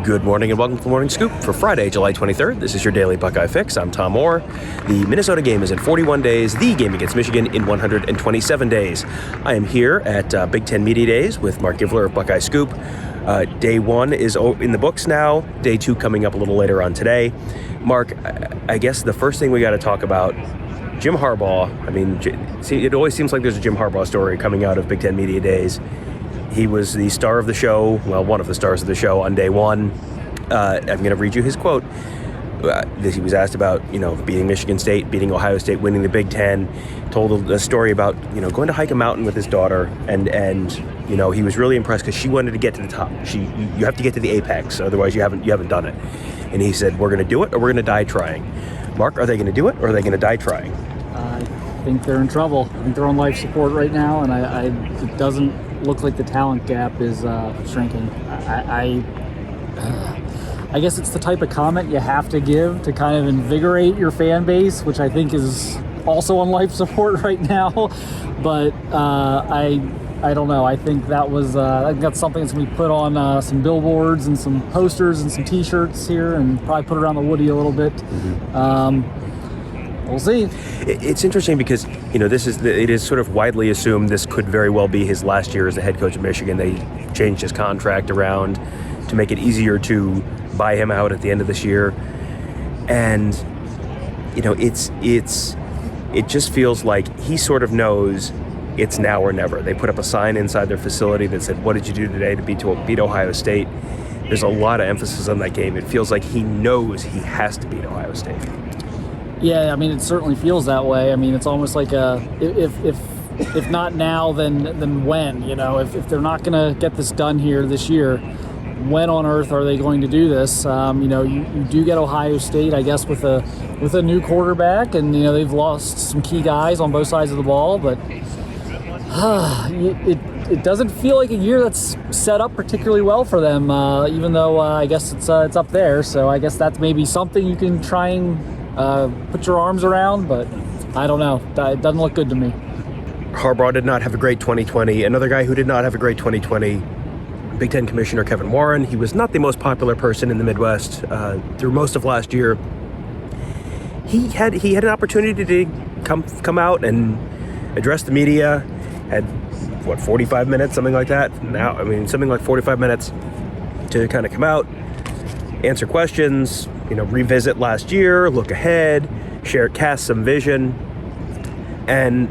Good morning and welcome to the Morning Scoop for Friday, July 23rd. This is your daily Buckeye fix. I'm Tom Orr. The Minnesota game is in 41 days. The game against Michigan in 127 days. I am here at Big Ten Media Days with Marc Givler of Buckeye Scoop. Day one is in the books now. Day two coming up a little later on today. Marc, I guess the first thing we got to talk about, Jim Harbaugh. I mean, it always seems like there's a Jim Harbaugh story coming out of Big Ten Media Days. He was the star of the show, well, one of the stars of the show on day one. I'm going to read you his quote. He was asked about, beating Michigan State, beating Ohio State, winning the Big Ten. Told a story about, going to hike a mountain with his daughter, and he was really impressed because she wanted to get to the top. You have to get to the apex, otherwise you haven't done it. And he said, "We're going to do it, or we're going to die trying." Marc, are they going to do it, or are they going to die trying? I think they're in trouble. I think they're on life support right now, and it doesn't look like the talent gap is shrinking. I guess it's the type of comment you have to give to kind of invigorate your fan base, which I think is also on life support right now. But I don't know. I think that was I think that's something that's going to be put on some billboards and some posters and some T-shirts here, and probably put around the Woody a little bit. We'll see. It's interesting because, it is sort of widely assumed this could very well be his last year as the head coach of Michigan. They changed his contract around to make it easier to buy him out at the end of this year. And, it just feels like he sort of knows it's now or never. They put up a sign inside their facility that said, "What did you do today to beat Ohio State?" There's a lot of emphasis on that game. It feels like he knows he has to beat Ohio State. Yeah, I mean, it certainly feels that way. I mean, it's almost like if not now, then when? If they're not going to get this done here this year, when on earth are they going to do this? You do get Ohio State, I guess, with a new quarterback, and they've lost some key guys on both sides of the ball, but it doesn't feel like a year that's set up particularly well for them. Even though I guess it's up there, so I guess that's maybe something you can try and put your arms around, but I don't know. It doesn't look good to me. Harbaugh did not have a great 2020. Another guy who did not have a great 2020, Big Ten Commissioner Kevin Warren. He was not the most popular person in the Midwest through most of last year. He had an opportunity to come out and address the media. Had 45 minutes, something like that. Now, something like 45 minutes to kind of come out, answer questions, revisit last year, look ahead, cast some vision. And,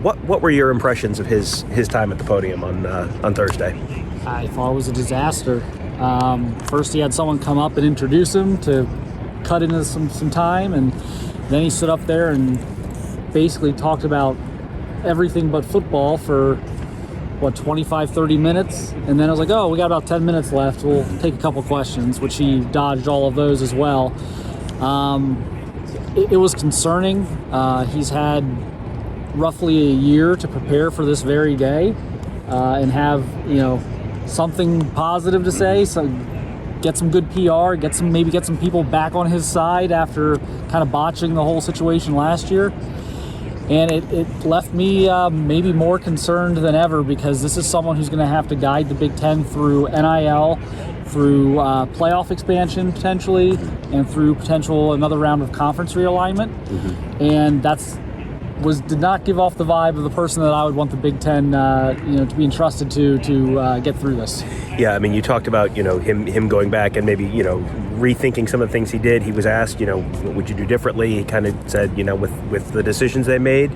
what were your impressions of his time at the podium on Thursday? I thought it was a disaster. First he had someone come up and introduce him to cut into some time, and then he stood up there and basically talked about everything but football for 25-30 minutes, and then I was like, we got about 10 minutes left, we'll take a couple questions, which he dodged all of those as well. It was concerning. He's had roughly a year to prepare for this very day, and have something positive to say, so get some good PR, get some people back on his side after kind of botching the whole situation last year. And it left me maybe more concerned than ever, because this is someone who's going to have to guide the Big Ten through NIL, through playoff expansion potentially, and through another round of conference realignment. And did not give off the vibe of the person that I would want the Big Ten to be entrusted to get through this. Yeah, you talked about him going back and maybe rethinking some of the things he did. He was asked what would you do differently. He kind of said with the decisions they made,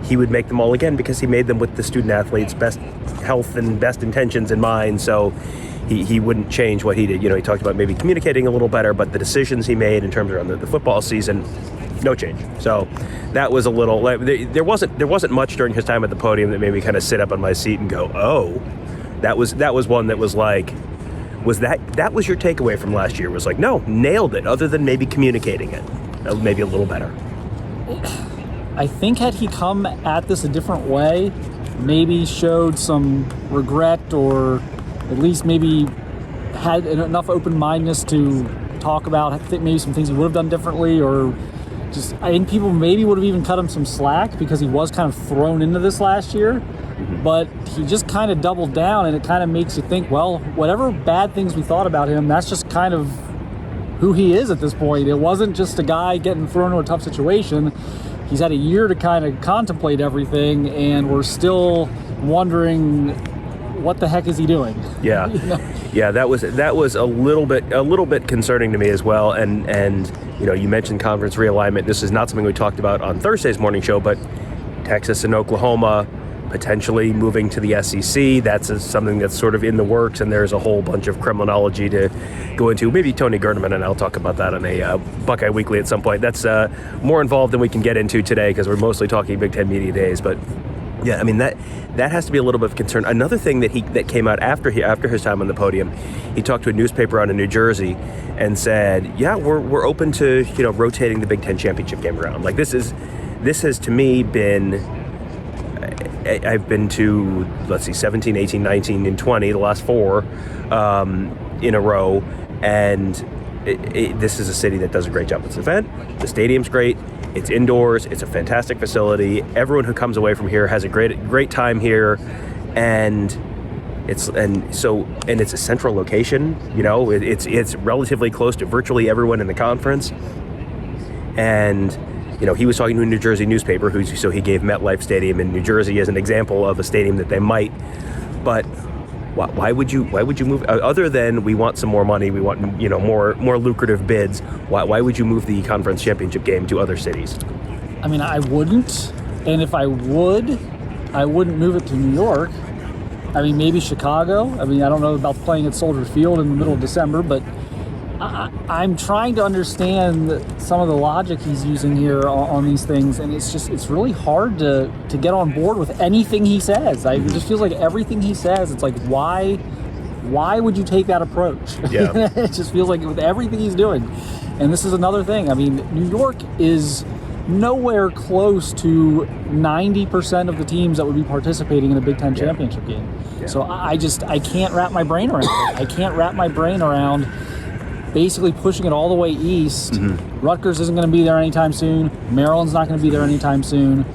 he would make them all again because he made them with the student athletes' best health and best intentions in mind. So he wouldn't change what he did. He talked about maybe communicating a little better, but the decisions he made in terms of the football season, no change. So that was a little. There wasn't much during his time at the podium that made me kind of sit up on my seat and go, oh. That was one that was like, that was your takeaway from last year? Was like, no, nailed it, other than maybe communicating it maybe a little better. I think had he come at this a different way, maybe showed some regret, or at least maybe had enough open-mindedness to talk about maybe some things he would have done differently, or I think people maybe would have even cut him some slack, because he was kind of thrown into this last year. but he just kind of doubled down, and it kind of makes you think, well, whatever bad things we thought about him, that's just kind of who he is at this point. It wasn't just a guy getting thrown into a tough situation. He's had a year to kind of contemplate everything, and we're still wondering what the heck is he doing. Yeah. Yeah, that was a little bit concerning to me as well. And you mentioned conference realignment. This is not something we talked about on Thursday's morning show, but Texas and Oklahoma potentially moving to the SEC. That's something that's sort of in the works, and there's a whole bunch of criminology to go into. Maybe Tony Gerdeman and I'll talk about that on a Buckeye Weekly at some point. That's more involved than we can get into today because we're mostly talking Big Ten Media Days. But yeah, I mean that has to be a little bit of concern. Another thing that came out after his time on the podium, he talked to a newspaper out in New Jersey and said, "Yeah, we're open to rotating the Big Ten championship game around." Like this has to me been. I've been to, 17, 18, 19, and 20, the last 4 in a row, and this is a city that does a great job with this event. The stadium's great. It's indoors. It's a fantastic facility. Everyone who comes away from here has a great time here, and it's a central location. It's relatively close to virtually everyone in the conference, and. He was talking to a New Jersey newspaper, so he gave MetLife Stadium in New Jersey as an example of a stadium that they might. But why would you move? Other than we want some more money, we want more lucrative bids. Why would you move the conference championship game to other cities? I mean, I wouldn't, and if I would, I wouldn't move it to New York. I mean, maybe Chicago. I mean, I don't know about playing at Soldier Field in the middle of December, but. I'm trying to understand some of the logic he's using here on these things, and it's really hard to get on board with anything he says. It just feels like everything he says, it's like, why would you take that approach? Yeah. It just feels like with everything he's doing. And this is another thing. I mean, New York is nowhere close to 90% of the teams that would be participating in a Big Ten championship game. Yeah. So I can't wrap my brain around it. I can't wrap my brain around basically pushing it all the way east. Mm-hmm. Rutgers isn't going to be there anytime soon. Maryland's not going to be there anytime soon.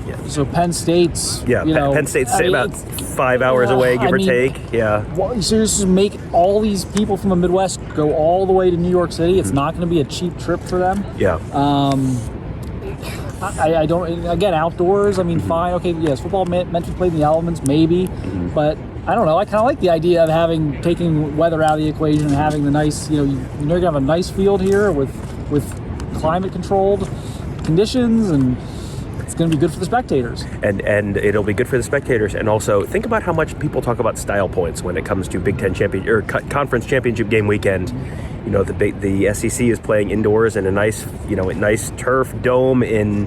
Yeah. So Penn State's, Penn State's about 5 hours away, give or take. Yeah. Well, so just make all these people from the Midwest go all the way to New York City. It's not going to be a cheap trip for them. Yeah. I don't. Again, outdoors. I mean, fine. Okay, yes, football meant to play in the elements, maybe, but. I don't know. I kind of like the idea of taking weather out of the equation and having the nice, you're going to have a nice field here with climate controlled conditions, and it's going to be good for the spectators. And it'll be good for the spectators. And also think about how much people talk about style points when it comes to Big Ten conference championship game weekend. The SEC is playing indoors in a nice, nice turf dome in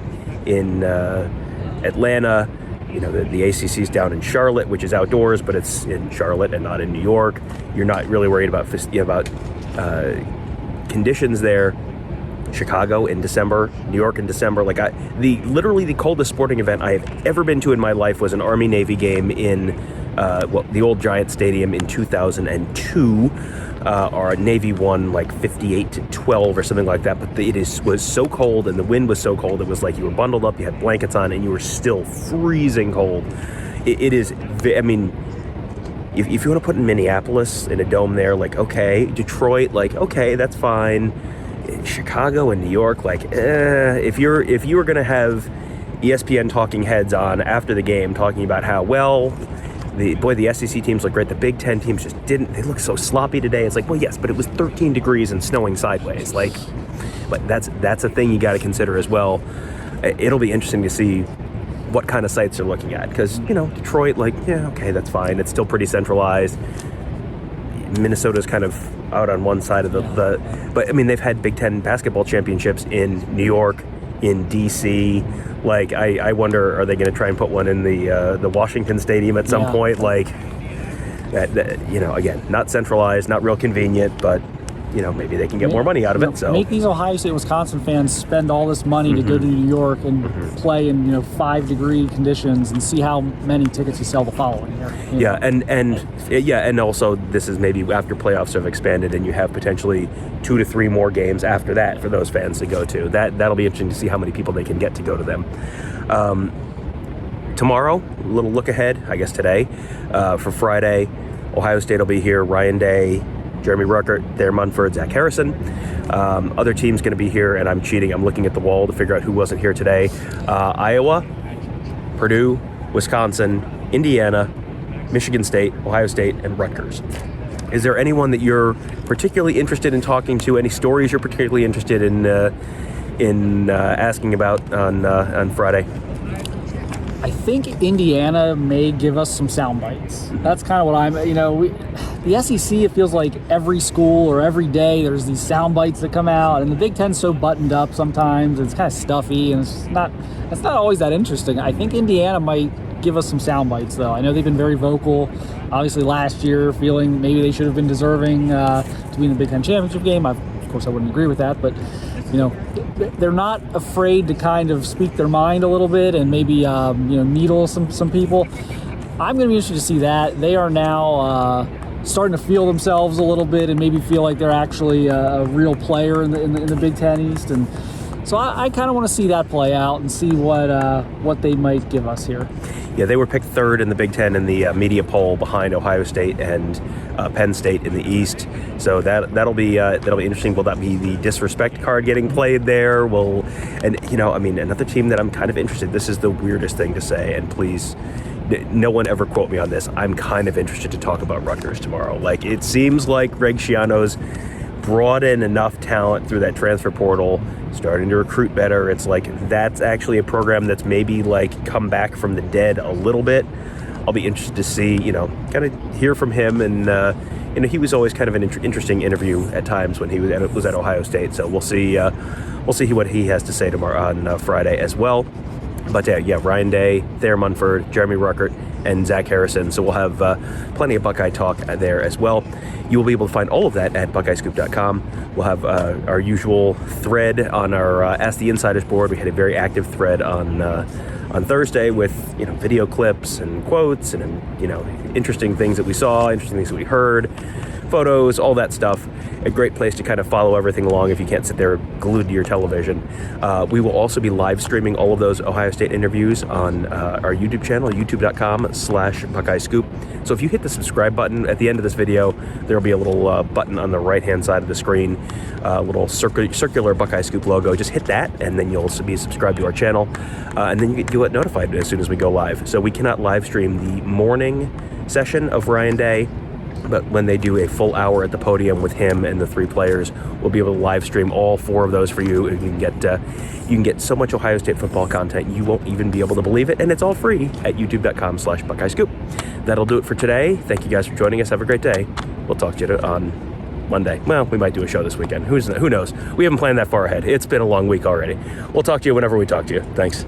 Atlanta. The ACC is down in Charlotte, which is outdoors, but it's in Charlotte and not in New York. You're not really worried about conditions there. Chicago in December, New York in December. Literally the coldest sporting event I have ever been to in my life was an Army-Navy game in the old Giant Stadium in 2002. Our Navy won 58-12 or something like that, but was so cold and the wind was so cold, it was like you were bundled up, you had blankets on, and you were still freezing cold. It is, I mean, if you want to put in Minneapolis in a dome there, okay. Detroit, okay, that's fine. Chicago and New York, if you were going to have ESPN talking heads on after the game talking about how, the SEC teams look great. The Big Ten teams just didn't. They look so sloppy today. It's like, well, yes, but it was 13 degrees and snowing sideways. But that's a thing you got to consider as well. It'll be interesting to see what kind of sites they're looking at because Detroit, okay, that's fine. It's still pretty centralized. Minnesota's kind of out on one side of but I mean they've had Big Ten basketball championships in New York, in DC. I wonder, are they going to try and put one in the Washington Stadium at some point? Again, not centralized, not real convenient, but maybe they can get more money out of it. So make these Ohio State, Wisconsin fans spend all this money to go to New York and play in 5-degree conditions and see how many tickets you sell the following year. Yeah, and also this is maybe after playoffs have expanded and you have potentially 2 to 3 more games after that for those fans to go to. That'll be interesting to see how many people they can get to go to them. Tomorrow, a little look ahead, I guess today, for Friday, Ohio State will be here. Ryan Day, Jeremy Ruckert, Thayer Munford, Zach Harrison. Other teams going to be here, and I'm cheating. I'm looking at the wall to figure out who wasn't here today. Iowa, Purdue, Wisconsin, Indiana, Michigan State, Ohio State, and Rutgers. Is there anyone that you're particularly interested in talking to? Any stories you're particularly interested in asking about on Friday? I think Indiana may give us some sound bites. That's kind of what I'm, the SEC, it feels like every school or every day there's these sound bites that come out, and the Big Ten's so buttoned up sometimes, it's kind of stuffy, and it's not always that interesting. I think Indiana might give us some sound bites, though. I know they've been very vocal, obviously last year, feeling maybe they should have been deserving to be in the Big Ten championship game. Of course, I wouldn't agree with that, but they're not afraid to kind of speak their mind a little bit and maybe needle some people. I'm going to be interested to see that. They are now starting to feel themselves a little bit and maybe feel like they're actually a real player in the Big Ten East, and so I kind of want to see that play out and see what they might give us here. Yeah, they were picked third in the Big Ten in the media poll, behind Ohio State and Penn State in the East. So that'll be interesting. Will that be the disrespect card getting played there? Another team that I'm kind of interested. This is the weirdest thing to say, and please, no one ever quote me on this. I'm kind of interested to talk about Rutgers tomorrow. Like, it seems like Greg Schiano's brought in enough talent through that transfer portal, starting to recruit better. It's like that's actually a program that's maybe like come back from the dead a little bit. I'll be interested to see, kind of hear from him. And he was always kind of an interesting interview at times when he was at Ohio State. So we'll see what he has to say tomorrow on Friday as well. But Ryan Day, Thayer Munford, Jeremy Ruckert, and Zach Harrison. So we'll have plenty of Buckeye talk there as well. You will be able to find all of that at BuckeyeScoop.com. We'll have our usual thread on our Ask the Insiders board. We had a very active thread on Thursday with video clips and quotes and interesting things that we saw, interesting things that we heard, photos, all that stuff. A great place to kind of follow everything along if you can't sit there glued to your television. We will also be live streaming all of those Ohio State interviews on our YouTube channel, youtube.com/BuckeyeScoop. So if you hit the subscribe button at the end of this video, there will be a little button on the right-hand side of the screen, a little circular Buckeye Scoop logo. Just hit that, and then you'll be subscribed to our channel, and then you get notified as soon as we go live. So we cannot live stream the morning session of Ryan Day, but when they do a full hour at the podium with him and the three players, we'll be able to live stream all four of those for you. And you can get so much Ohio State football content you won't even be able to believe it, and it's all free at youtube.com/BuckeyeScoop. That'll do it for today. Thank you guys for joining us. Have a great day. We'll talk to you on Monday. Well, we might do a show this weekend. Who knows? We haven't planned that far ahead. It's been a long week already. We'll talk to you whenever we talk to you. Thanks.